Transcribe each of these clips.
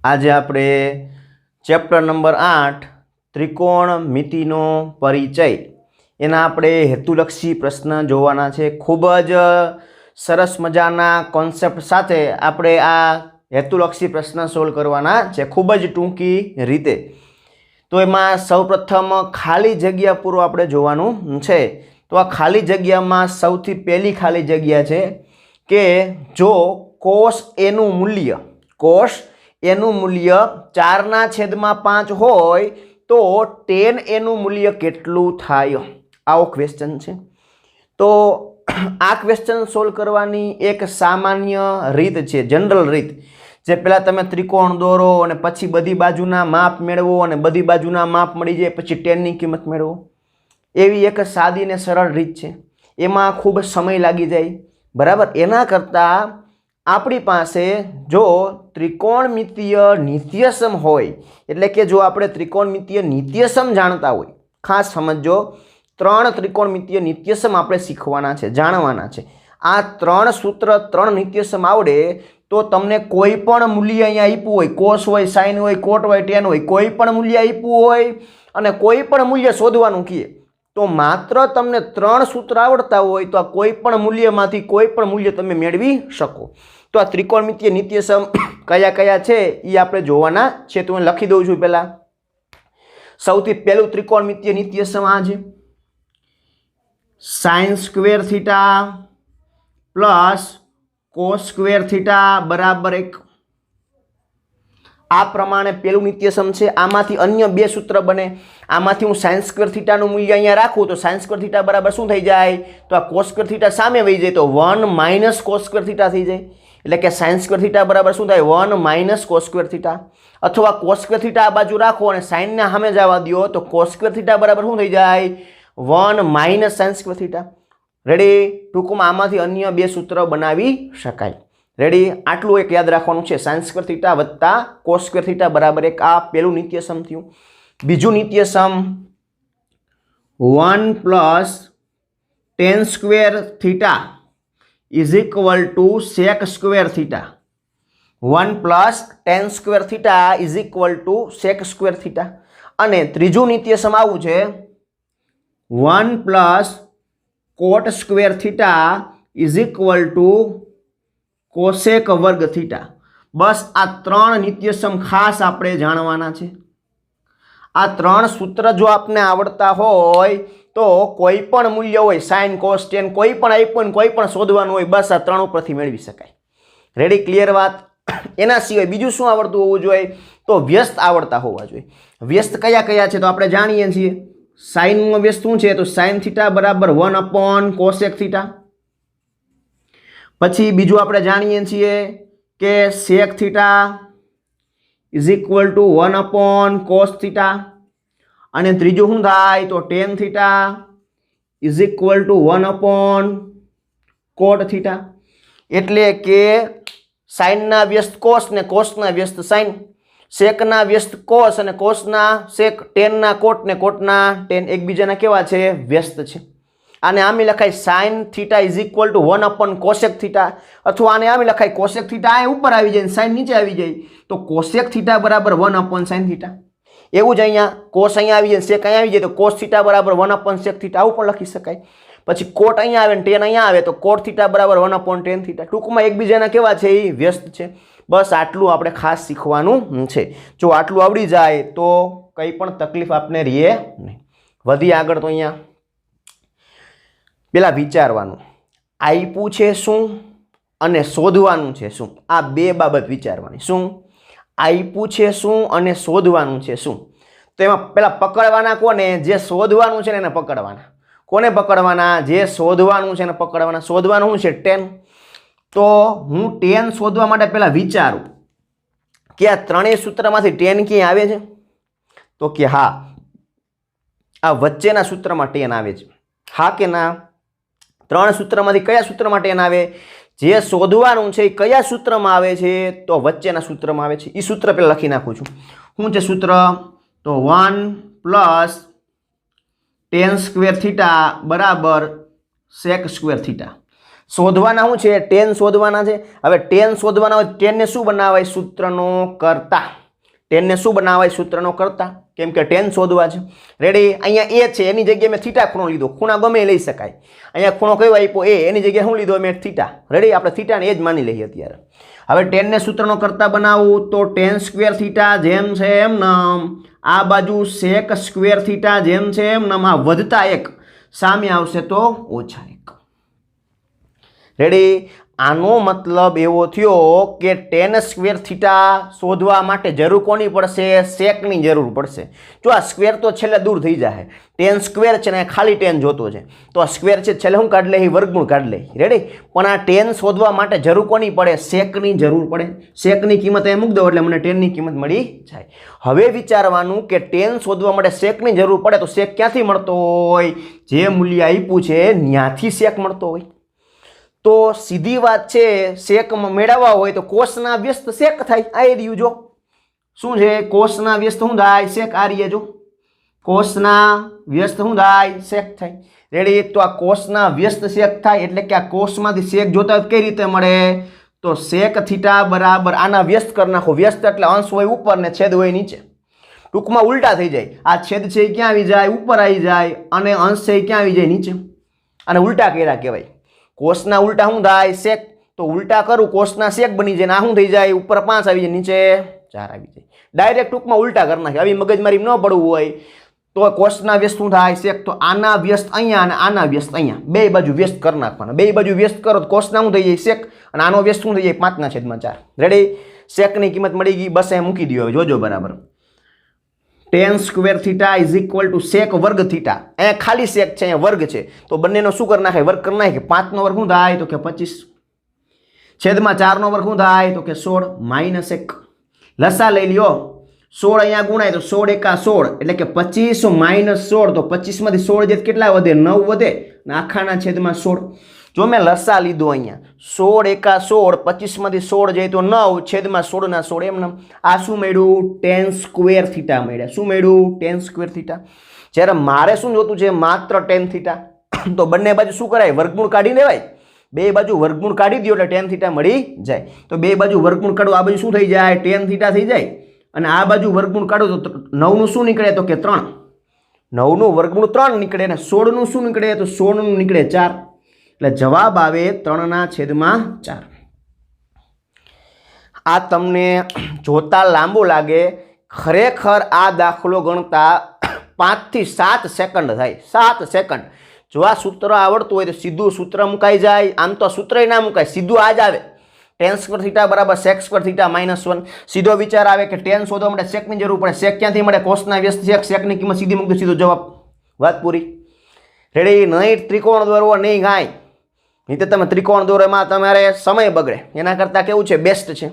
આજે આપણે chapter number 8 ત્રિકોણમિતિનો પરિચય એના આપણે હેતુલક્ષી પ્રશ્ન જોવાના છે। ખૂબ જ સરસ મજાના કોન્સેપ્ટ સાથે આપણે આ હેતુલક્ષી પ્રશ્ન સોલ્વ કરવાના છે, ખૂબ જ ટૂંકી રીતે। તો એમાં સૌપ્રથમ ખાલી જગ્યા પૂરો આપણે જોવાનું છે। તો આ ખાલી જગ્યામાં સૌથી પહેલી ખાલી જગ્યા છે કે જો cos એનું મૂલ્ય 4/5 હોય તો tan એનું મૂલ્ય કેટલું થાય? આવો ક્વેશ્ચન છે। તો આ ક્વેશ્ચન સોલ્વ કરવાની એક સામાન્ય રીત છે, જનરલ રીત, જે પહેલા તમે ત્રિકોણ દોરો અને પછી બધી બાજુના માપ મેળવો અને બધી બાજુના માપ મળી જાય પછી tan ની કિંમત મેળવો, એવી એક સાદી અને સરળ રીત છે। એમાં ખૂબ સમય લાગી જાય, બરાબર। એના કરતાં આપણી પાસે જો ત્રિકોણમિતીય નિત્યસમ હોય, એટલે કે જો આપણે ત્રિકોણમિતીય નિત્યસમ જાણતા હોય, ખાસ સમજો, 3 ત્રિકોણમિતીય નિત્યસમ આપણે શીખવાના છે, જાણવાના છે। આ 3 સૂત્ર 3 નિત્યસમ આવડે તો તમને કોઈ પણ મૂલ્ય અહીંયા આપ્યું હોય, cos હોય, sin હોય, cot હોય, tan હોય, કોઈ પણ મૂલ્ય આપ્યું હોય અને કોઈ પણ મૂલ્ય શોધવાનું કહે તો માત્ર તમને 3 સૂત્ર આવડતા હોય તો આ કોઈ પણ મૂલ્યમાંથી કોઈ પણ મૂલ્ય તમે મેળવી શકો। તો આ ત્રિકોણમિતીય નિત્યસમ કયા કયા છે એ આપણે જોવાના છે। તો હું લખી દઉં છું। પહેલા સૌથી પહેલું ત્રિકોણમિતીય નિત્યસમ આ છે, sin square theta plus cos square theta બરાબર 1। આ પ્રમાણે પહેલું નિત્યસમ છે। આમાંથી અન્ય બે સૂત્ર બને। આમાંથી હું sin સ્ક્વેર થીટાનું મૂલ્ય અહીંયા રાખું તો sin સ્ક્વેર થીટા બરાબર શું થઈ જાય? તો આ cos સ્ક્વેર થીટા સામે વહી જાય તો 1 - cos સ્ક્વેર થીટા થઈ જાય, એટલે કે sin સ્ક્વેર થીટા બરાબર શું થાય? 1 - cos સ્ક્વેર થીટા। અથવા cos સ્ક્વેર થીટા આ બાજુ રાખો અને sin ને સામે જવા દો તો cos સ્ક્વેર થીટા બરાબર શું થઈ જાય? 1 - sin સ્ક્વેર થીટા। રેડી? ટૂંકમાં આમાંથી અન્ય બે સૂત્ર બનાવી શકાય। રેડી? આટલું એક યાદ રાખવાનું છે, sin સ્ક્વેર થીટા વત્તા cos સ્ક્વેર થીટા બરાબર 1। આ પહેલું નિત્યસમ થયું। બીજું નિત્યસમ 1 + tan square theta = sec square theta. 1 + tan square theta = sec square theta. અને ત્રીજું નિત્યસમ આવું છે 1 + cot સ્ક્વેર થીટા = cosec વર્ગ થીટા। બસ આ 3 નિત્યસમ ખાસ આપણે જાણવાના છે। આ 3 સૂત્ર જો આપને આવડતા હોય તો કોઈ પણ મૂલ્ય હોય, sin, cos, tan કોઈ પણ આપ્યું, કોઈ પણ શોધવાનું હોય, બસ આ 3 ઉપરથી મેળવી શકાય। રેડી? ક્લિયર વાત? એના સિવાય બીજું શું આવડતું હોવું જોઈએ? તો વ્યસ્ત આવડતા હોવા જોઈએ। વ્યસ્ત કયા કયા છે તો આપણે જાણીએ છીએ। sin નો વ્યસ્ત શું છે? તો sin થીટા બરાબર 1/cosec થીટા। પછી બીજું આપણે જાણીએ છીએ કે sec થીટા = 1/cos થીટા। અને ત્રીજું શું થાય? તો tan થીટા = 1/cot થીટા। એટલે કે sin ના વ્યસ્ત cos ને cos ના વ્યસ્ત sin, sec ના વ્યસ્ત cos અને cos ના sec, tan ના cot ને cot ના tan એકબીજાના કેવા છે? વ્યસ્ત છે। આને આમ લખાય sin થીટા = 1/cosec થીટા, અથવા આને આમ લખાય cosec થીટા આ ઉપર આવી જાય, sin નીચે આવી જાય તો cosec થીટા બરાબર 1/sin થીટા। એવું જ અહીંયા cos અહીંયા આવી જાય, sec અહીંયા આવી જાય તો cos થીટા બરાબર 1/sec થીટા, આવું પણ લખી શકાય। પછી cot અહીંયા આવે ને tan અહીંયા આવે તો cot થીટા બરાબર 1/tan થીટા। ટૂંકમાં એકબીજાના કેવા છે? એ વ્યસ્ત છે। બસ આટલું આપણે ખાસ શીખવાનું છે। જો આટલું આવડી જાય તો કંઈ પણ તકલીફ આપને રહે નહીં। વધી આગળ તો અહીંયા પેલા વિચારવાનું, આપ્યું છે શું અને શોધવાનું છે શું, આ બે બાબત વિચારવાની। શું આપ્યું છે શું અને શોધવાનું છે શું? તો એમાં પેલા પકડવાના કોને? જે શોધવાનું છે ને એને પકડવાના। કોને પકડવાના? જે શોધવાનું છે એને પકડવાના। શોધવાનું શું છે? tan। તો હું tan શોધવા માટે પહેલા વિચારું કે આ ત્રણેય સૂત્રમાંથી tan ક્યાંય આવે છે? તો કે હા, આ વચ્ચેના સૂત્રમાં tan આવે છે। હા કે ના? 3 સૂત્રમાંથી કયા સૂત્રમાં tan આવે? જે શોધવાનું છે એ કયા સૂત્રમાં આવે છે? તો વચ્ચેના સૂત્રમાં આવે છે। એ સૂત્ર પહેલા લખી નાખું છું। શું છે સૂત્ર? તો 1 + tan સ્ક્વેર થીટા બરાબર sec સ્ક્વેર થીટા। શોધવાના શું છે? ટેન શોધવાના છે. હવે ટેન શોધવાના હોય ટેનને શું બનાવાય? સૂત્રનો કર્તા. ટેનને શું બનાવાય? સૂત્રનો કર્તા, કેમ કે ટેન શોધવા છે. રેડી? અહીંયા એ છે એની જગ્યાએ મેં થીટા ખૂણો લીધો. ખૂણા ગમે લઈ શકાય. અહીંયા ખૂણો કયો આપ્યો? એ. એની જગ્યાએ શું લીધો મેં? થીટા. રેડી? આપણે થીટાને એ જ માની લઈએ અત્યારે. હવે ટેનને સૂત્રનો કર્તા બનાવવું તો ટેન સ્ક્વેર થીટા જેમ છે એમ નમ, આ બાજુ સેક સ્ક્વેર થીટા જેમ છે એમ નમ, આ વધતા એક સામે આવશે તો ઓછા એક. રેડી? આનો મતલબ એવો થયો કે ટેન સ્ક્વેર થીટા શોધવા માટે જરૂર કોની પડશે? સેકની જરૂર પડશે. જો આ સ્ક્વેર તો છેલ્લે દૂર થઈ જાય. ટેન સ્ક્વેર છે ને ખાલી ટેન જોતો છે તો આ સ્ક્વેર છે છેલ્લે શું કાઢી લે? વર્ગમૂળ કાઢી લે. રેડી? પણ આ ટેન શોધવા માટે જરૂર કોની પડે? સેકની જરૂર પડે. સેકની કિંમત અહીં મૂકી દો એટલે મને ટેનની કિંમત મળી જાય. હવે વિચારવાનું કે ટેન શોધવા માટે સેકની જરૂર પડે તો સેક ક્યાંથી મળતો હોય? જે મૂલ્ય આપ્યું છે ત્યાંથી સેક મળતો હોય. તો સીધી વાત છે, સેક મેળવવા હોય તો કોષના વ્યસ્ત સેક થાય. આ રહ્યું જો શું છે? કોષના વ્યસ્ત શું થાય? સેક. આ રહીએ જો કોષના વ્યસ્ત શું થાય? સેક થાય. રેડી? તો આ કોષના વ્યસ્ત સેક થાય એટલે કે આ કોષમાંથી સેક જોતા કઈ રીતે મળે? તો સેક થીટા બરાબર આના વ્યસ્ત કરી નાખો. વ્યસ્ત એટલે અંશ હોય ઉપર ને છેદ હોય નીચે. ટૂંકમાં ઉલટા થઈ જાય. આ છેદ છે એ ક્યાં આવી જાય? ઉપર આવી જાય. અને અંશ છે એ ક્યાં આવી જાય? નીચે. અને ઉલટા કર્યા કહેવાય. કોષના ઉલટા શું થાય? સેક. તો ઉલટા કરું કોષના સેક બની જાય. આ શું થઈ જાય? ઉપર 5 આવી જાય, નીચે 4 આવી જાય. ડાયરેક્ટ ટૂંકમાં ઉલટા કરી નાખે. આવી મગજમારી ન પડવું હોય તો કોષના વ્યસ્ત શું થાય? સેક. તો આના વ્યસ્ત અહીંયા અને આના વ્યસ્ત અહીંયા, બે બાજુ વ્યસ્ત કરી નાખવાના. બે બાજુ વ્યસ્ત કરો તો કોષના શું થઈ જાય? સેક. અને આનો વ્યસ્ત શું થઈ જાય? 5/4. રેડી? સેકની કિંમત મળી ગઈ. બસ એ મૂકી દો. હવે જોજો બરાબર. Tan square theta is equal to sec વર્ગ થીટા. અહીંયા ખાલી સેક છે, અહીંયા વર્ગ છે તો બંનેનો શું કરી નાખે? વર્ગ કરી નાખે. 5નો વર્ગ શું થાય? તો કે 25 છેદમાં 4નો વર્ગ શું થાય? તો કે 16 માઇનસ 1. લસા લઈ લ્યો. 16 અહીંયા ગુણાય તો 16 એકા 16 એટલે કે 25 માઇનસ 16. તો 25 માંથી 16 જે કેટલા વધે? 9 વધે. અને આખાના છેદમાં 16. જો મેં લસા લીધો અહીંયા 16 એકા 16, 25 માંથી 16 જાય તો 9 છેદમાં 16 ના 16 એમ. આ શું મળ્યું? ટેન સ્ક્વેર થીટા મળ્યા. શું મળ્યું? Ten square theta. જ્યારે મારે શું જોતું છે? માત્ર ટેન થીટા. તો બંને બાજુ શું કરાય? વર્ગમૂળ કાઢી લેવાય. બે બાજુ વર્ગમૂળ કાઢી દો એટલે ટેન થીટા મળી જાય. તો બે બાજુ વર્ગમૂળ કાઢો. આ બાજુ શું થઈ જાય? ટેન થીટા થઈ જાય. અને આ બાજુ વર્ગમૂળ કાઢો તો 9 નું શું નીકળે? તો કે 3. 9 નું વર્ગમૂળ 3 નીકળે. અને 16 નું શું નીકળે? તો 16 નું નીકળે 4. એટલે જવાબ આવે 3/4. આ તમને જોતા લાંબો લાગે. ખરેખર આ દાખલો ગણતા 5 થી 7 સેકન્ડ થાય. 7 સેકન્ડ. જો આ સૂત્ર આવડતું હોય તો સીધું સૂત્ર મુકાઈ જાય. આમ તો સૂત્ર ના મુકાય, સીધું આ જ આવે. ટેન સ્ક્વેર થીટા બરાબર સેક સ્ક્વેર થીટા -1. સીધો વિચાર આવે કે ટેન શોધવા માટે સેકની જરૂર પડે. સેક ક્યાંથી મળે? કોસના વ્યસ્ત સેક. સેકની કિંમત સીધી મૂકી, સીધો જવાબ. વાત પૂરી. રેડી? નહીં ત્રિકોણ દોરવો નહીં કાંઈ. નહીં તો તમે ત્રિકોણ દોરો એમાં તમારે સમય બગડે. એના કરતાં કેવું છે? બેસ્ટ છે.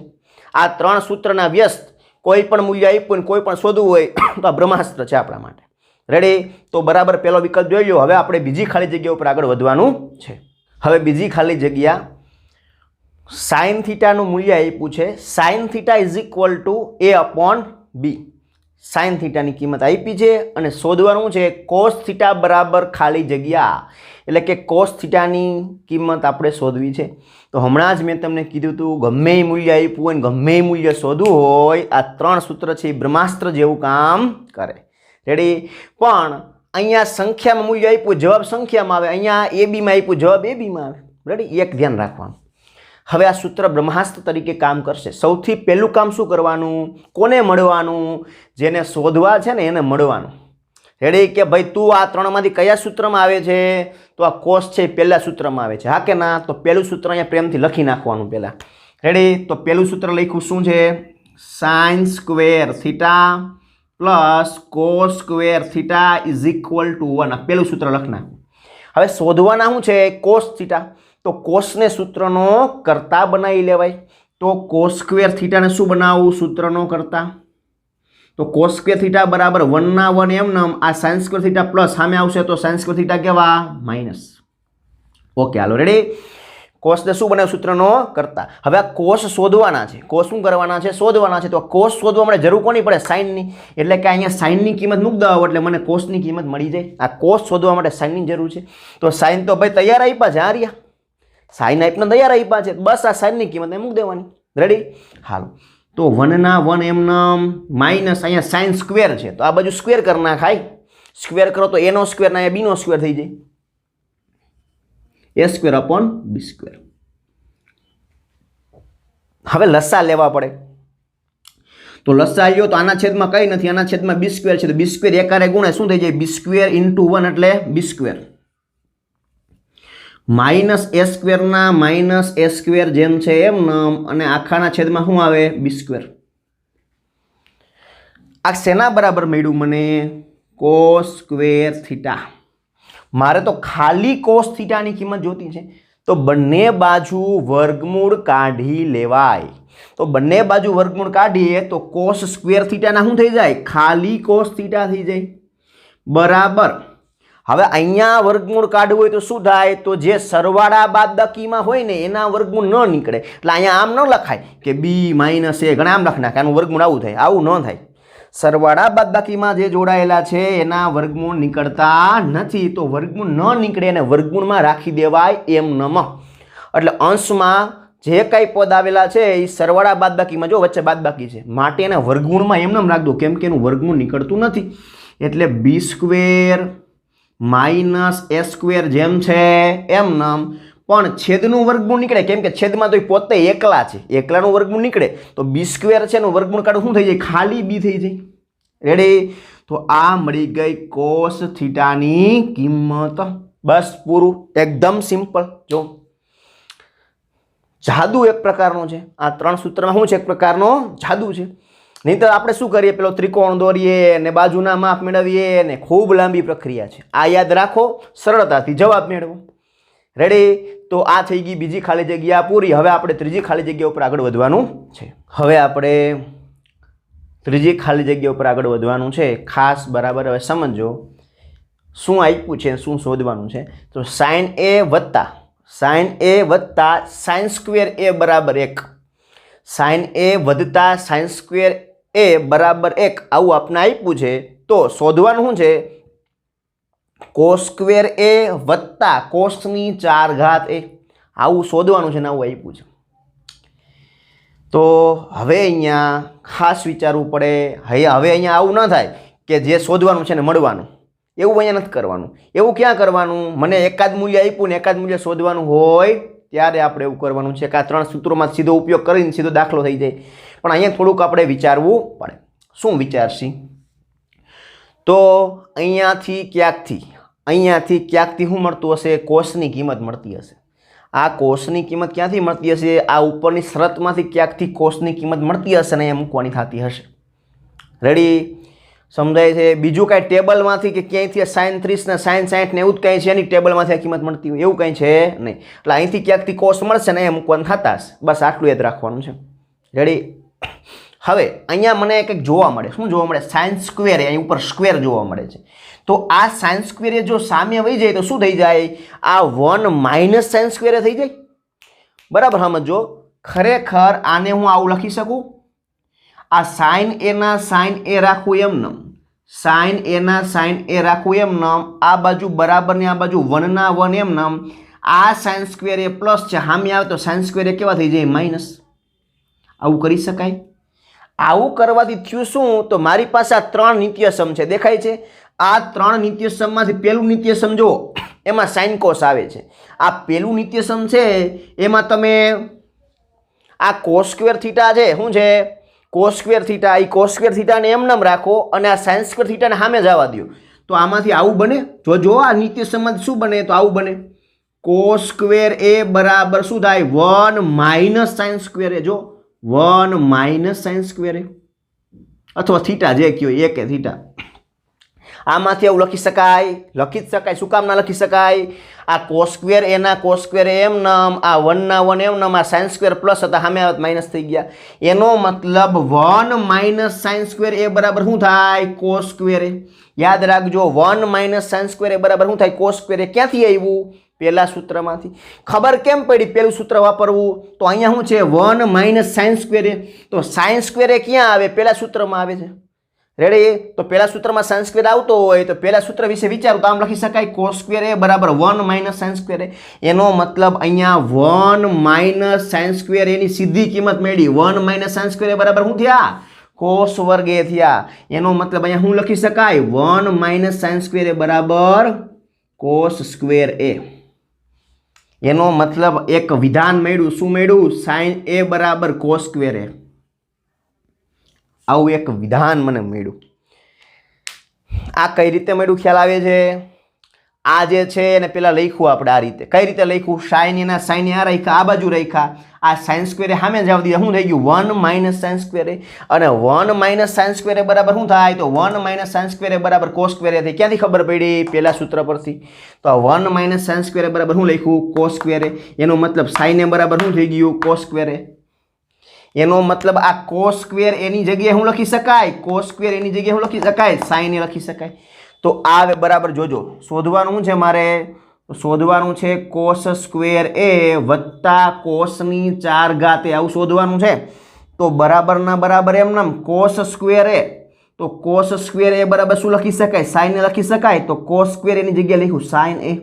આ 3 સૂત્રના વ્યસ્ત કોઈ પણ મૂલ્ય આપ્યું ને કોઈ પણ શોધવું હોય તો આ બ્રહ્માસ્ત્ર છે આપણા માટે. રેડી? તો બરાબર પહેલો વિકલ્પ જોઈ લો. હવે આપણે બીજી ખાલી જગ્યા ઉપર આગળ વધવાનું છે. હવે બીજી ખાલી જગ્યા સાઇન થીટાનું મૂલ્ય આપ્યું છે. Sine theta is equal to a/b. Sine થીટાની કિંમત આપી છે અને શોધવાનું છે કોસ થીટા બરાબર ખાલી જગ્યા. એટલે કે કોસ થીટાની કિંમત આપણે શોધવી છે. તો હમણાં જ મેં તમને કીધું હતું ગમે એ મૂલ્ય આપ્યું હોય ને ગમે એ મૂલ્ય શોધવું હોય આ 3 સૂત્ર છે એ બ્રહ્માસ્ત્ર જેવું કામ કરે. રેડી? પણ અહીંયા સંખ્યામાં મૂલ્ય આપ્યું, જવાબ સંખ્યામાં આવે. અહીંયા એબીમાં આપ્યું, જવાબ એબીમાં આવે. રેડી? એક ધ્યાન રાખવાનું. હવે આ સૂત્ર બ્રહ્માસ્ત્ર તરીકે કામ કરશે. સૌથી પહેલું કામ શું કરવાનું? કોને મળવાનું? જેને શોધવા છે ને એને મળવાનું. રેડી? કે ભાઈ તું આ 3 માંથી કયા સૂત્રમાં આવે છે? તો આ કોસ છે પહેલા સૂત્રમાં આવે છે. હા કે ના? તો પહેલું સૂત્ર અહીંયા પ્રેમથી લખી નાખવાનું પહેલા. રેડી? તો પહેલું સૂત્ર લખ્યું શું છે? Sine square theta plus cos square theta is equal two 1. આ પહેલું સૂત્ર લખી નાખું. હવે શોધવાના શું છે? Cos theta. તો કોસને સૂત્રનો કર્તા બનાવી લેવાય. તો કોસ સ્ક્વેર થીટાને શું બનાવવું? સૂત્રનો કર્તા. તો કોસ સ્ક્વેર થીટા બરાબર 1/1 એમ. આ સાઇન સ્ક્વેર થીટા પ્લસ સામે આવશે તો સાઇન સ્ક્વેર થીટા કેવા? માઇનસ. ઓકે હાલો રેડી? કોસને શું બનાવ્યું? સૂત્રનો કર્તા. હવે આ કોસ શોધવાના છે. કોસ શું કરવાના છે? શોધવાના છે. તો કોસ શોધવા માટે જરૂર કોની પડે? સાઇનની. એટલે કે અહીંયા સાઇનની કિંમત મૂકી દો એટલે મને કોસની કિંમત મળી જાય. આ કોસ શોધવા માટે સાઇનની જરૂર છે. તો સાઇન તો ભાઈ તૈયાર આપ્યા છે. આ રહ્યા સાઈન આપને તૈયાર આપ્યા છે, બસ આ સાઈનની કિંમત એ મૂકી દેવાની. રેડી? હાલો, તો 1 1 એમનામ માઇનસ અહીંયા સાઈન સ્ક્વેર છે તો આ બાજુ સ્ક્વેર કરી નાખાય. સ્ક્વેર કરો તો એનો સ્ક્વેર ને અહીંયા બીનો સ્ક્વેર થઈ જાય, એ સ્ક્વેર અપોન બી સ્ક્વેર. હવે લસા લેવા પડે તો લસા લ્યો તો આના છેદમાં કઈ નથી, આના છેદમાં બી સ્ક્વેર છે તો બી સ્ક્વેર એકારે ગુણે શું થઈ જાય? બી સ્ક્વેર ઇન્ટુ 1 એટલે બી સ્ક્વેર. માઇનસ એ સ્ક્વેરના માઇનસ એ સ્ક્વેર જેમ છે એમ નામ, અને આખાના છેદમાં શું આવે? બી સ્ક્વેર. આ શેના બરાબર મળ્યું મને? Cos square theta. મારે તો ખાલી કોસ થીટાની કિંમત જોતી છે તો બંને બાજુ વર્ગમૂળ કાઢી લેવાય. તો બંને બાજુ વર્ગમૂળ કાઢીએ તો કોસ સ્ક્વેર થીટાના શું થઈ જાય? ખાલી કોસ થીટા થઈ જાય. બરાબર. હવે અહીંયા વર્ગમૂળ કાઢવું હોય તો શું થાય? તો જે સરવાળા બાદબાકીમાં હોય ને એના વર્ગમૂળ ન નીકળે. એટલે અહીંયા આમ ન લખાય કે બી માઇનસ એ, ઘણા આમ લખી નાખે, આનું વર્ગમૂળ આવું થાય. આવું ન થાય. સરવાળા બાદબાકીમાં જે જોડાયેલા છે એના વર્ગમૂળ નીકળતા નથી. તો વર્ગમૂળ ન નીકળે અને વર્ગમૂળમાં રાખી દેવાય એમ નમ. એટલે અંશમાં જે કાંઈ પદ આવેલા છે એ સરવાળા બાદબાકીમાં જો વચ્ચે બાદબાકી છે માટે એના વર્ગમૂળમાં એમ રાખ દો, કેમ કે એનું વર્ગમૂળ નીકળતું નથી. એટલે બી સ્ક્વેર માઇનસ એ સ્ક્વેર જેમ છે એમ નામ, પણ છેદનું વર્ગમૂળ નીકળે, કેમ કે છેદમાં તો પોતે એકલા છે, એકલાનું વર્ગમૂળ નીકળે તો બી સ્ક્વેર છે એનું વર્ગમૂળ કાઢવું શું થઈ જાય? ખાલી બી થઈ જાય. રેડી? તો આ મળી ગઈ કોસ થીટાની કિંમત. બસ પૂરું, એકદમ સિમ્પલ. જો જાદુ એક પ્રકારનો છે આ 3 સૂત્રમાં. શું છે? એક પ્રકારનો જાદુ છે. નહીં તો આપણે શું કરીએ? પેલો ત્રિકોણ દોરીએ ને બાજુના માપ મેળવીએ ને ખૂબ લાંબી પ્રક્રિયા છે. આ યાદ રાખો, સરળતાથી જવાબ મેળવો. રેડી? તો આ થઈ ગઈ બીજી ખાલી જગ્યા પૂરી. હવે આપણે ત્રીજી ખાલી જગ્યા ઉપર આગળ વધવાનું છે. હવે આપણે ત્રીજી ખાલી જગ્યા ઉપર આગળ વધવાનું છે. ખાસ બરાબર હવે સમજો શું આપ્યું છે, શું શોધવાનું છે. તો સાઇન એ વત્તા સાઇન સ્ક્વેર એ બરાબર 1, સાઇન એ વધતા સાઇન સ્ક્વેર એ બરાબર 1 આવું આપણે આપ્યું છે. તો શોધવાનું શું છે? કોસ સ્ક્વેર એ વત્તા કોસની 4 ઘાત એ, આવું શોધવાનું છે ને આવું આપ્યું છે. તો હવે અહીંયા ખાસ વિચારવું પડે. હવે અહીંયા આવું ન થાય કે જે શોધવાનું છે ને મળવાનું, એવું અહીંયા નથી કરવાનું. એવું ક્યાં કરવાનું? મને એકાદ મૂલ્ય આપ્યું ને એકાદ મૂલ્ય શોધવાનું હોય ત્યારે આપણે એવું કરવાનું છે કે આ 3 સૂત્રોમાં સીધો ઉપયોગ કરીને સીધો દાખલો થઈ જાય. પણ અહીંયા થોડુંક આપણે વિચારવું પડે. શું વિચારશી? તો અહીંયાથી ક્યાંકથી શું મળતું હશે? કોસની કિંમત મળતી હશે. આ કોસની કિંમત ક્યાંથી મળતી હશે? આ ઉપરની શરતમાંથી ક્યાંકથી કોસની કિંમત મળતી હશે ને અહીંયા મૂકવાની થતી હશે. રેડી? સમજાય છે? બીજું કાંઈ ટેબલમાંથી કે ક્યાંયથી સાઇન 30 ને સાઇન 60 ને એવું જ કાંઈ છે એની ટેબલમાંથી આ કિંમત મળતી હોય એવું કાંઈ છે નહીં. એટલે અહીંથી ક્યાંકથી કોસ મળશે ને અહીંયા મૂકવાનું થતા હશે. બસ આટલું યાદ રાખવાનું છે. રેડી? હવે અહીંયા મને કંઈક જોવા મળે. શું જોવા મળે? સાઇન સ્ક્વેર, અહીં ઉપર સ્ક્વેર જોવા મળે છે. તો આ સાઇન સ્ક્વેર જો સામે વહી જાય તો શું થઈ જાય? આ 1 માઇનસ સાઇન સ્ક્વેર થઈ જાય. બરાબર સમજો. ખરેખર આને હું આવું લખી શકું? આ સાઇન એના સાઇન એ રાખવું એમ નામ, સાઇન એના સાઇન એ રાખવું એમ નામ, આ બાજુ બરાબર ને આ બાજુ 1 ના 1 એમ નામ. આ સાઇન સ્ક્વેર એ પ્લસ છે, સામે આવે તો સાઇન સ્ક્વેર એ કેવા થઈ જાય? માઇનસ. આવું કરી શકાય? આવું કરવાથી થયું શું? તો મારી પાસે આ 3 નિત્યસમ છે, દેખાય છે? આ 3 નિત્યસમમાંથી પહેલું નિત્યસમ જુઓ, એમાં સાઇન કોસ આવે છે. આ પહેલું નિત્યસમ છે એમાં તમે આ કોસ સ્ક્વેર થીટા છે, શું છે? Cos square theta. એ કોસ સ્ક્વેર થીટાને એમ નામ રાખો અને આ સાઇન સ્ક્વેર થીટાને સામે જવા દો. તો આમાંથી આવું બને. જો આ નિત્યસમમાંથી શું બને? તો આવું બને. કોસ સ્ક્વેર એ બરાબર શું થાય? 1 માઇનસ સાઇન સ્ક્વેર એ. જો 1 માઇનસ સાઇન સ્ક્વેર એ, અથવા થીટા જે કયો એ કે થીટા. આમાંથી આવું લખી શકાય? લખી જ શકાય. શું કામ ના લખી શકાય? આ કોસ સ્ક્વેર એના કોસ સ્ક્વેર એમ નામ, આ 1 ના 1 એમ નામ, આ સાઇન સ્ક્વેર પ્લસ હતા સામે આવત માઇનસ થઈ ગયા. એનો મતલબ 1 માઇનસ સાઇન સ્ક્વેર એ બરાબર શું થાય? કોસ સ્ક્વેર એ. યાદ રાખજો, 1 માઇનસ સાઇન સ્ક્વેર એ બરાબર શું થાય? કોસ સ્ક્વેર એ. ક્યાંથી આવ્યું? પહેલા સૂત્રમાંથી. ખબર કેમ પડી પહેલું સૂત્ર વાપરવું? તો અહીંયા શું છે? 1 માઇનસ સાઇન સ્ક્વેર એ. તો સાઇન સ્ક્વેર એ ક્યાં આવે? પહેલા સૂત્રમાં આવે છે. રેડી? તો પહેલા સૂત્રમાં સાઇન સ્ક્વેર આવતો હોય તો પહેલા સૂત્ર વિશે વિચારો તો આમ લખી શકાય cos સ્ક્વેર a બરાબર 1 માઇનસ સાઇન સ્ક્વેર a. એનો મતલબ અહીંયા 1 માઇનસ સાઇન સ્ક્વેર એની સીધી કિંમત મેળવી. 1 માઇનસ સાઇન સ્ક્વેર a બરાબર શું થયા? cos વર્ગ a થયા. એનો મતલબ અહીંયા શું લખી શકાય? 1 માઇનસ સાઇન સ્ક્વેર a બરાબર cos સ્ક્વેર a. એનો મતલબ એક વિધાન મળ્યું. શું મળ્યું? સાઇન a બરાબર cos સ્ક્વેર a. આવું એક વિધાન મને મળ્યું. આ કઈ રીતે મળ્યું ખ્યાલ આવે છે? આ જે છે એને પેલા લખ્યું આપણે આ રીતે. કઈ રીતે લખ્યું? સાઇન એના સાઇન આ રાખ્યા, આ બાજુ રાખ્યા, આ સાઇન સ્ક્વેર એ સામે જવા દીધા. શું થઈ ગયું? 1 માઇનસ સાઇન સ્ક્વેર એ. અને 1 માઇનસ સાઇન સ્ક્વેર એ બરાબર શું થાય? તો 1 માઇનસ સાઇન સ્ક્વેર એ બરાબર cos સ્ક્વેર એ થઈ. ક્યાંથી ખબર પડી? પેલા સૂત્ર પરથી. તો આ 1 માઇનસ સાઇન સ્ક્વેર એ બરાબર શું લખ્યું? cos સ્ક્વેર એ. એનો મતલબ સાઇન એ બરાબર શું થઈ ગયું? cos સ્ક્વેર એ. એનો મતલબ આ cos સ્ક્વેર એની જગ્યાએ શું લખી શકાય? cos સ્ક્વેર એની જગ્યાએ શું લખી શકાય? sin એ લખી શકાય. તો આ બરાબર જોજો. શોધવાનું છે મારે, શોધવાનું છે cos સ્ક્વેર a વત્તા cos ની 4 ઘાત એ. આવું શોધવાનું છે. તો બરાબર ના બરાબર એમ નામ cos સ્ક્વેર a. તો cos સ્ક્વેર a બરાબર શું લખી શકાય? sin એ લખી શકાય. તો cos સ્ક્વેર એની જગ્યાએ લખ્યું sin a.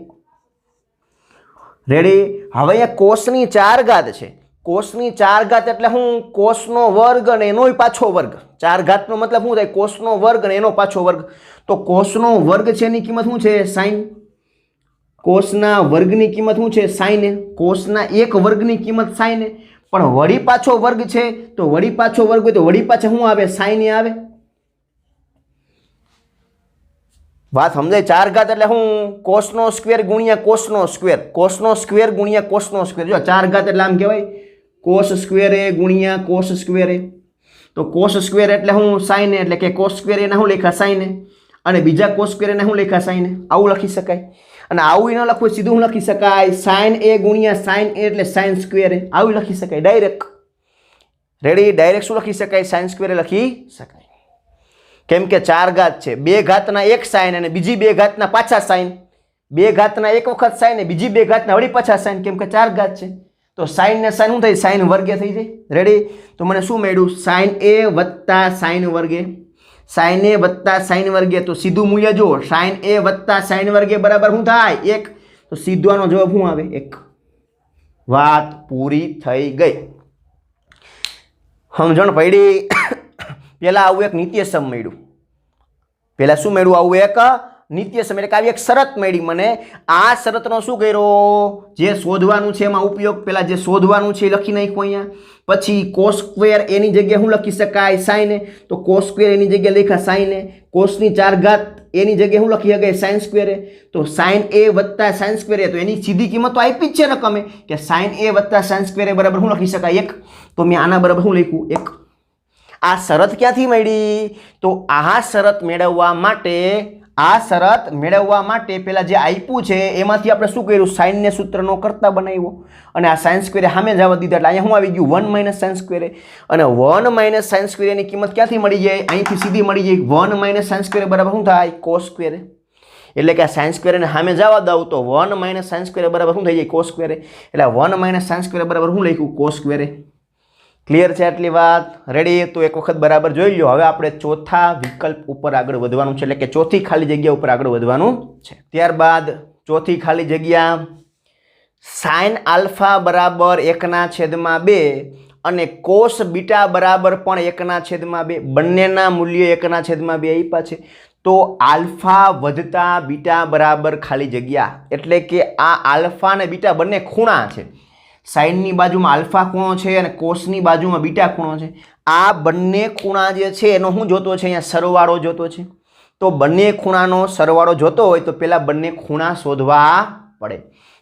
રેડી? હવે અહીંયા cos ની 4 ઘાત છે. cos ની 4 ઘાત એટલે શું? cos નો વર્ગ અને એનોય પાછો વર્ગ. 4 ઘાત નો મતલબ શું થાય? cos નો વર્ગ અને એનો પાછો વર્ગ. તો cos નો વર્ગ છે એની કિંમત શું છે? sin. cos ના વર્ગની કિંમત શું છે? sin એ. cos ના એક વર્ગની કિંમત sin એ. પણ વળી પાછો વર્ગ છે તો વળી પાછો વર્ગ હોય તો વળી પાછા શું આવે? sin એ આવે. વાત સમજાય? 4 ઘાત એટલે શું? cos નો સ્ક્વેર ગુણ્યા cos નો સ્ક્વેર. cos નો સ્ક્વેર ગુણ્યા cos નો સ્ક્વેર. જો 4 ઘાત એટલે આમ કહેવાય cos સ્ક્વેર એ ગુણ્યા cos સ્ક્વેર એ. તો cos સ્ક્વેર એટલે શું? sin એ. એટલે કે cos સ્ક્વેર એને શું લખ્યા? sin એ. અને બીજા cos સ્ક્વેર એને શું લખ્યા? sin એ. આવું લખી શકાય. અને આવું ન લખવું સીધું શું લખી શકાય? sin a ગુણ્યા sin a એટલે sin સ્ક્વેર એ. આવું લખી શકાય ડાયરેક્ટ. રેડી? ડાયરેક્ટ શું લખી શકાય? sin સ્ક્વેર એ લખી શકાય. કેમ કે 4 ઘાત છે. 2 ઘાતના એક sin અને બીજી 2 ઘાતના પાછા sin. 2 ઘાતના એક વખત sin ને બીજી 2 ઘાતના વળી પાછા sin. કેમ કે 4 ઘાત છે. તો sin ને sin શું થાય? sin વર્ગે થઈ જાય. રેડી? તો મને શું મળ્યું? sin a વત્તા sin વર્ગે. sin a વત્તા sin વર્ગે. તો સીધું મૂલ્ય જુઓ. sin a વત્તા sin વર્ગે બરાબર શું થાય? 1. તો સીધો આનો જવાબ શું આવે? 1. વાત પૂરી થઈ ગઈ. સમજણ પડી? પેલા આવું એક નિત્યસમ મળ્યું. પેલા શું મળ્યું? આવું એક નિત્યસમ એટલે કે આવી એક શરત મળી મને. આ શરતનો શું કર્યો? જે શોધવાનું છે એમાં ઉપયોગ. પેલા જે શોધવાનું છે એ લખી નાખ્યું અહીંયા. પછી cos સ્ક્વેર એની જગ્યાએ શું લખી શકાય? sin એ. તો cos સ્ક્વેર એની જગ્યાએ લખ્યા sin એ. cos ની 4 ઘાત એની જગ્યાએ શું લખી શકાય? sin સ્ક્વેર એ. તો sin a વત્તા sin સ્ક્વેર એ. તો એની સીધી કિંમત તો આપી જ છે રકમે કે sin a વત્તા sin સ્ક્વેર એ બરાબર શું લખી શકાય? 1. તો મેં આના બરાબર શું લખ્યું? 1. આ શરત ક્યાંથી મળી? તો આ શરત મેળવવા માટે પેલા જે આપ્યું છે એમાંથી આપણે શું કર્યું? sin ને સૂત્રનો કરતા બનાવ્યો અને આ sin સ્ક્વેર સામે જવા દીધા એટલે અહીંયા શું આવી ગયું? 1 માઇનસ sin સ્ક્વેર. અને 1 માઇનસ sin સ્ક્વેર ની કિંમત ક્યાંથી મળી જાય? અહીંથી સીધી મળી જાય. 1 માઇનસ sin સ્ક્વેર બરાબર શું થાય? cos square. એટલે કે આ sin સ્ક્વેર ને સામે જવા દઉં તો 1 માઇનસ sin સ્ક્વેર બરાબર શું થઈ જાય? cos square. એટલે 1 માઇનસ sin સ્ક્વેર બરાબર શું લખ્યું? cos square. ક્લિયર છે આટલી વાત? રેડી? તો એક વખત બરાબર જોઈ લો. હવે આપણે ચોથા વિકલ્પ ઉપર આગળ વધવાનું છે, એટલે કે ચોથી ખાલી જગ્યા ઉપર આગળ વધવાનું છે. ત્યારબાદ ચોથી ખાલી જગ્યા sin આલ્ફા બરાબર 1/2 અને cos બીટા બરાબર પણ 1/2. બંનેના મૂલ્ય 1/2 આપ્યા છે. તો આલ્ફા વધતા બીટા બરાબર ખાલી જગ્યા. એટલે કે આ આલ્ફા અને બીટા બંને ખૂણા છે. sin ની બાજુમાં આલ્ફા ખૂણો છે અને cos ની બાજુમાં બીટા ખૂણો છે. આ બંને ખૂણા જે છે એનો શું જોતો છે? અહીંયા સરવાળો જોતો છે. તો બંને ખૂણાનો સરવાળો જોતો હોય તો પેલા બંને ખૂણા શોધવા પડે.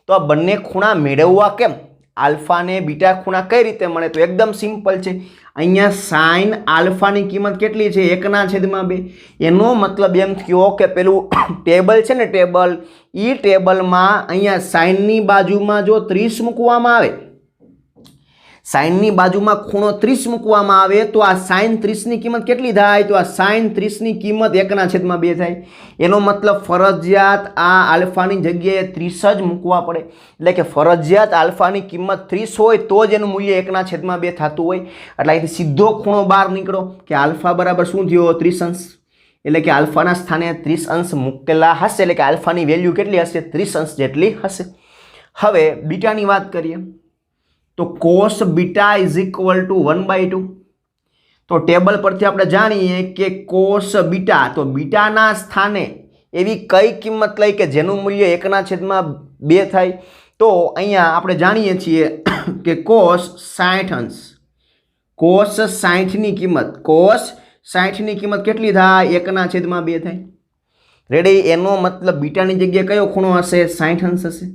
તો આ બંને ખૂણા મેળવવા કેમ? આલ્ફા ને બીટા ખૂણા કઈ રીતે મળે? તો એકદમ સિમ્પલ છે. અહીંયા sin આલ્ફાની કિંમત કેટલી છે? 1/2. એનો મતલબ એમ થયો કે પેલું ટેબલ છે ને ટેબલ, એ ટેબલમાં અહીંયા sin ની બાજુમાં જો 30 મૂકવામાં આવે, sin ની બાજુમાં ખૂણો 30 મૂકવામાં આવે તો આ sin 30 ની કિંમત કેટલી થાય? તો આ sin 30 ની કિંમત 1/2 થાય. એનો મતલબ ફરજિયાત આ આલ્ફાની જગ્યાએ 30 જ મૂકવા પડે. એટલે કે ફરજિયાત આલ્ફાની કિંમત 30 હોય તો જ એનું મૂલ્ય 1/2 થતું હોય. એટલે અહીંથી સીધો ખૂણો બહાર નીકળો કે આલ્ફા બરાબર શું થયો? 30 અંશ. એટલે કે આલ્ફાના સ્થાને 30 અંશ મૂકેલા હશે, એટલે કે આલ્ફાની વેલ્યુ કેટલી હશે? 30 અંશ જેટલી હશે. હવે બીટાની વાત કરીએ તો cos beta is equal two 1/2. તો ટેબલ પરથી આપણે જાણીએ કે cos બીટા, તો બીટાના સ્થાને એવી કઈ કિંમત લઈ કે જેનું મૂલ્ય 1/2 થાય? તો અહીંયા આપણે જાણીએ છીએ કે cos 60 અંશ, cos 60ની કિંમત કેટલી થાય? 1/2 થાય. રેડી? એનો મતલબ બીટાની જગ્યાએ કયો ખૂણો હશે? 60 અંશ હશે.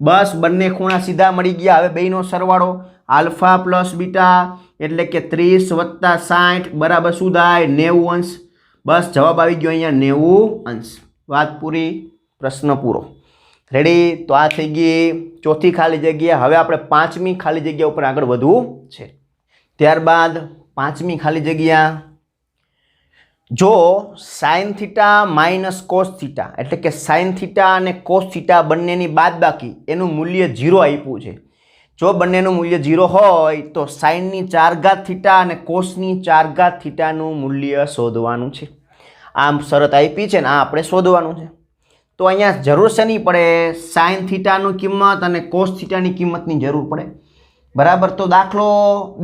બસ બંને ખૂણા સીધા મળી ગયા. હવે બેયનો સરવાળો આલ્ફા પ્લસ બીટા એટલે કે 30 વત્તા 60 બરાબર શું થાય? 90 અંશ. બસ જવાબ આવી ગયો અહીંયા 90 અંશ. વાત પૂરી, પ્રશ્ન પૂરો. રેડી? તો આ થઈ ગઈ ચોથી ખાલી જગ્યા. હવે આપણે પાંચમી ખાલી જગ્યા ઉપર આગળ વધવું છે. ત્યારબાદ પાંચમી ખાલી જગ્યા, જો sine theta minus cos theta એટલે કે સાઇન થીટા અને કોસ થીટા બંનેની બાદબાકી એનું મૂલ્ય 0 આપ્યું છે. જો બંનેનું મૂલ્ય 0 હોય તો સાઇનની 4 ઘાત થીટા અને કોસની 4 ઘાત થીટાનું મૂલ્ય શોધવાનું છે. આમ શરત આપી છે ને આ આપણે શોધવાનું છે. તો અહીંયા જરૂર શેની પડે? સાઇન થીટાની કિંમત અને કોસ થીટાની કિંમતની જરૂર પડે. બરાબર? તો દાખલો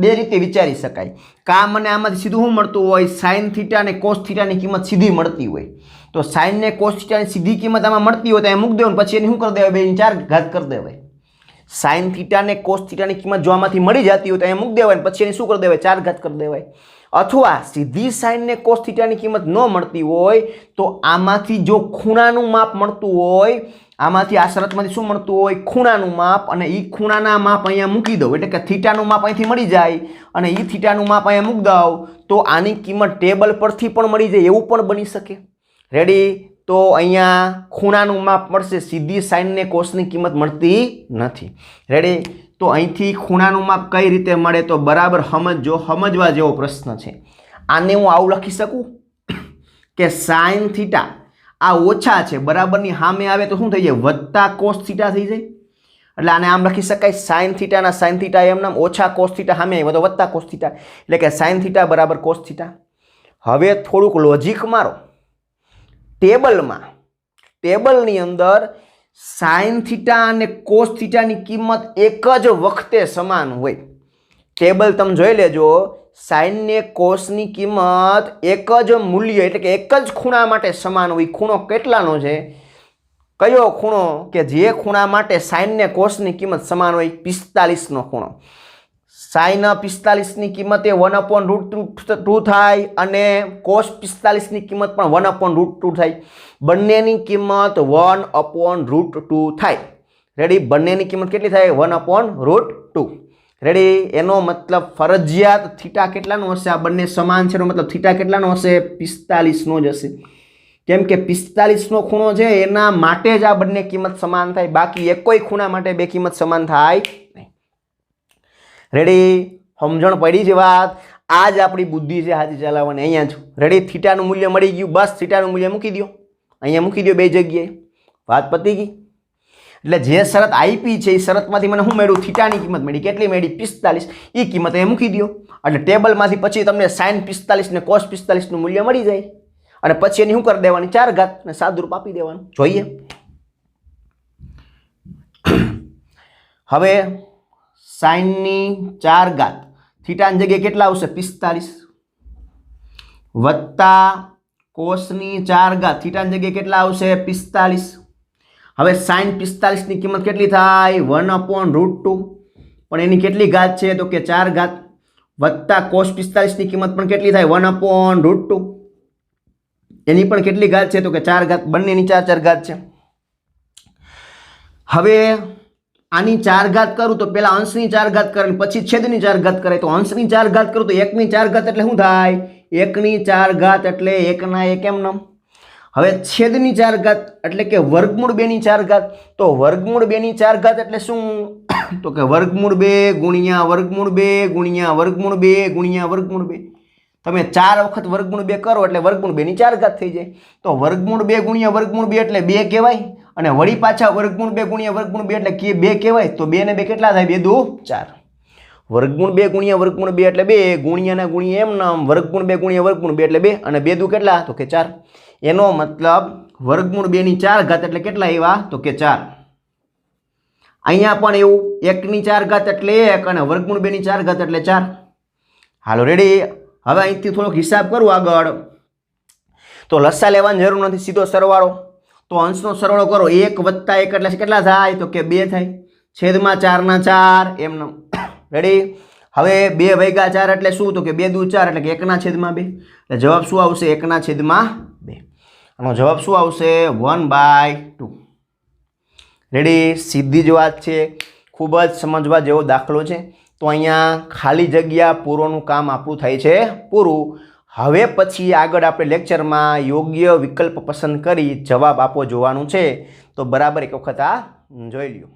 બે રીતે વિચારી શકાય. કામ અને આમાંથી સીધું શું મળતું હોય? સાઇન થીટા અને કોસ થીટાની કિંમત સીધી મળતી હોય. તો સાઇન ને કોસ થીટાની સીધી કિંમત આમાં મળતી હોય તો અહીં મૂકી દેવાનું, પછી એની શું કરી દેવાય? બેની 4 ઘાત કરી દેવાય. સાઇન થીટા અને કોસ થીટાની કિંમત જો આમાંથી મળી જતી હોય તો અહીંયા મૂકી દેવાય, પછી એની શું કરી દેવાય? 4 ઘાત કરી દેવાય. અથવા સીધી સાઇન ને કોસ થીટાની કિંમત ન મળતી હોય તો આમાંથી જો ખૂણાનું માપ મળતું હોય, આમાંથી આ શરતમાંથી શું મળતું હોય? ખૂણાનું માપ, અને એ ખૂણાના માપ અહીંયા મૂકી દઉં એટલે કે થીટાનું માપ અહીંથી મળી જાય અને એ થીટાનું માપ અહીંયા મૂકી દઉં તો આની કિંમત ટેબલ પરથી પણ મળી જાય, એવું પણ બની શકે. રેડી? તો અહીંયા ખૂણાનું માપ મળશે, સીધી સાઇન ને કોસની કિંમત મળતી નથી. રેડી? તો અહીંથી ખૂણાનું માપ કઈ રીતે મળે? તો બરાબર સમજજો, સમજવા જેવો પ્રશ્ન છે. આને હું આવું લખી શકું કે સાઇન થીટા આ ઓછા છે, બરાબરની સામે આવે તો શું થઈ જાય? વત્તા કોસ થીટા થઈ જાય. એટલે આને આમ લખી શકાય, સાઇન થીટાના સાઇન થીટા એમ નામ, ઓછા કોસ થીટા સામે આવ્યો તો વત્તા કોસ થીટા, એટલે કે સાઇન થીટા બરાબર કોસ થીટા. હવે થોડુંક લોજિક મારો. ટેબલની અંદર સાઇન થીટા અને કોસ થીટાની કિંમત એક જ વખતે સમાન હોય. ટેબલ તમે જોઈ લેજો, સાઇન ને કોસની કિંમત એક જ મૂલ્ય એટલે કે એક જ ખૂણા માટે સમાન હોય. ખૂણો કેટલાનો છે? કયો ખૂણો? કે જે ખૂણા માટે સાઇન ને કોસની કિંમત સમાન હોય, 45નો ખૂણો. સાઇન 45ની કિંમત એ 1/√2 થાય અને કોસ 45ની કિંમત પણ 1/√2 થાય. બંનેની કિંમત 1/√2 થાય. રેડી? બંનેની કિંમત કેટલી થાય? 1/√2. રેડી? એનો મતલબ ફરજિયાત થીટા કેટલાનો હશે? આ બંને સમાન છે એનો મતલબ થીટા કેટલાનો હશે? 45નો જ હશે. કેમ કે 45નો ખૂણો છે એના માટે જ આ બંને કિંમત સમાન થાય, બાકી એકોય ખૂણા માટે બે કિંમત સમાન થાય નહીં. રેડી? સમજણ પડી છે વાત? આ જ આપણી બુદ્ધિ છે હાથી ચલાવવાની. અહીંયા જ રેડી? થીટાનું મૂલ્ય મળી ગયું, બસ થીટાનું મૂલ્ય મૂકી દો, અહીંયા મૂકી દો બે જગ્યાએ, વાત પતી ગઈ. એટલે જે શરત આપી છે એ શરતમાંથી મને શું મળ્યું? થીટાની કિંમત મળી. કેટલી મળી? 45. એ કિંમત અહીંયા મૂકી દો એટલે ટેબલમાંથી પછી તમને સાઇન 45 ને કોસ 45નું મૂલ્ય મળી જાય અને પછી એની શું કરી દેવાની? 4 ઘાત ને સાદુરૂપ આપી દેવાનું. જોઈએ હવે સાઇનની 4 ઘાત થીટાની જગ્યાએ કેટલા આવશે? 45 વત્તા કોસની 4 ઘાત થીટાની જગ્યાએ કેટલા આવશે? 45. હવે સાઇન 45ની કિંમત કેટલી થાય? 1/√2. પણ એની કેટલી ઘાત છે? તો કે 4 ઘાત. વત્તા કોસ 45ની કિંમત પણ કેટલી થાય? 1/√2. એની પણ કેટલી ઘાત છે? તો કે 4 ઘાત. બંનેની 4 ઘાત છે. હવે આની 4 ઘાત કરું તો પહેલા અંશની 4 ઘાત કરે પછી છેદની 4 ઘાત કરે. તો અંશની 4 ઘાત કરું તો 1ની 4 ઘાત એટલે શું થાય? 1ની 4 ઘાત એટલે 1 એમ નામ. હવે છેદની 4 ઘાત એટલે કે વર્ગમૂળ 2ની 4 ઘાત. તો વર્ગમૂળ 2ની 4 ઘાત એટલે શું? તો કે વર્ગમૂળ 2 ગુણ્યા વર્ગમૂળ 2 ગુણ્યા વર્ગમૂળ 2 ગુણ્યા વર્ગમૂળ 2. તમે 4 વખત વર્ગમૂળ 2 કરો એટલે વર્ગમૂળ 2ની 4 ઘાત થઈ જાય. તો વર્ગમૂળ 2 ગુણ્યા વર્ગમૂળ 2 એટલે 2 કહેવાય અને વળી પાછા વર્ગમૂળ 2 ગુણ્યા વર્ગમૂળ 2 એટલે 2 કહેવાય. તો 2 ને 2 કેટલા થાય? 2 દુ 4. વર્ગમૂળ 2 ગુણ્યા વર્ગમૂળ 2 એટલે 2, ગુણ્યાના ગુણ્યા એમ નામ વર્ગમૂળ 2 ગુણ્યા વર્ગમૂળ 2 એટલે 2, અને 2 દુ કેટલા? તો કે 4. એનો મતલબ વર્ગમૂળ 2 ની 4 ઘાત એટલે કેટલા આવ્યા? તો કે 4. અહીંયા પણ એવું 1 ની 4 ઘાત એટલે 1 અને વર્ગમૂળ 2 ની 4 ઘાત એટલે 4. હાલો રેડી. હવે અહીંથી થોડોક હિસાબ કરું આગળ. તો લસા લેવાની જરૂર નથી, સીધો સરવાળો. તો અંશનો સરવાળો કરો, 1 વત્તા 1 એટલે કેટલા થાય? તો કે 2 થાય. છેદમાં 4 ના 4 એમ નામ. રેડી. હવે 2 ભાગ્યા 4 એટલે શું? તો કે 2 દુ 4 એટલે કે 1 ના છેદમાં 2. એટલે જવાબ શું આવશે? 1 ના છેદમાં 2. આનો જવાબ શું આવશે? 1/2. રેડી. સીધી જ વાત છે, ખૂબ જ સમજવા જેવો દાખલો છે. તો અહીંયા ખાલી જગ્યા પૂરોનું કામ આપણું થાય છે પૂરું. હવે પછી આગળ આપણે લેક્ચરમાં યોગ્ય વિકલ્પ પસંદ કરી જવાબ આપો જોવાનું છે. તો બરાબર એક વખત આ જોઈ લ્યો.